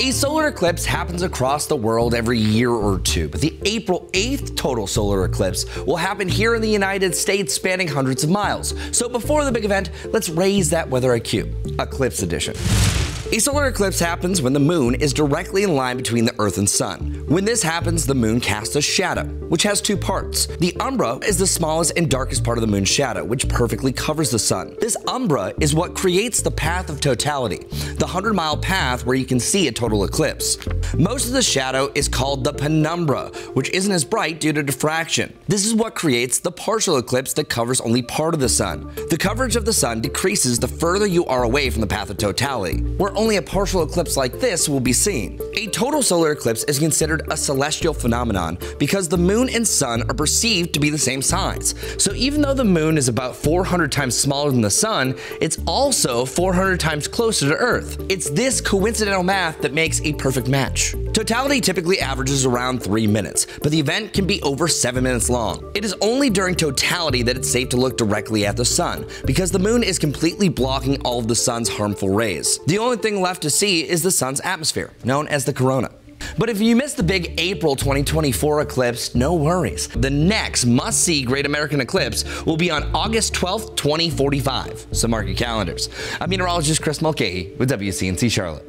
A solar eclipse happens across the world every year or two, but the April 8th total solar eclipse will happen here in the United States, spanning hundreds of miles. So before the big event, let's raise that weather IQ. Eclipse edition. A solar eclipse happens when the moon is directly in line between the Earth and Sun. When this happens, the moon casts a shadow, which has two parts. The umbra is the smallest and darkest part of the moon's shadow, which perfectly covers the sun. This umbra is what creates the path of totality, the 100-mile path where you can see a total eclipse. Most of the shadow is called the penumbra, which isn't as bright due to diffraction. This is what creates the partial eclipse that covers only part of the sun. The coverage of the sun decreases the further you are away from the path of totality, where only a partial eclipse like this will be seen. A total solar eclipse is considered a celestial phenomenon because the moon and sun are perceived to be the same size. So even though the moon is about 400 times smaller than the sun, it's also 400 times closer to Earth. It's this coincidental math that makes a perfect match. Totality typically averages around 3 minutes, but the event can be over 7 minutes long. It is only during totality that it's safe to look directly at the sun, because the moon is completely blocking all of the sun's harmful rays. The only thing left to see is the sun's atmosphere, known as the corona. But if you missed the big April 2024 eclipse, no worries. The next must-see Great American Eclipse will be on August 12th, 2045. So mark your calendars. I'm meteorologist Chris Mulcahy with WCNC Charlotte.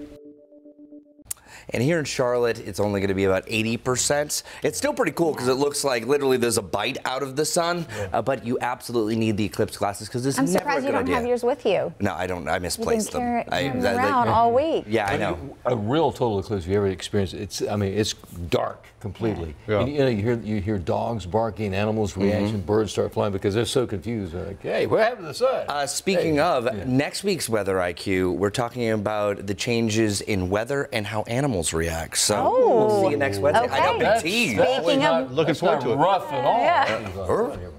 And here in Charlotte, it's only going to be about 80%. It's still pretty cool because it looks like literally there's a bite out of the sun, but you absolutely need the eclipse glasses because it's never a good idea. I'm surprised you don't have yours with you. No, I don't. I misplaced them. You've been carrying them around all week. Yeah, I know. A real total eclipse, if you ever experienced it, I mean, it's dark completely. Yeah. And, you hear dogs barking, animals reaction, birds start flying because they're so confused. They're like, hey, what happened to the sun? Speaking of, next week's weather IQ, we're talking about the changes in weather and how animals react. So we'll see you next Wednesday. Okay. I know, big tease. Speaking of, Looking forward to it. Rough at all. Yeah.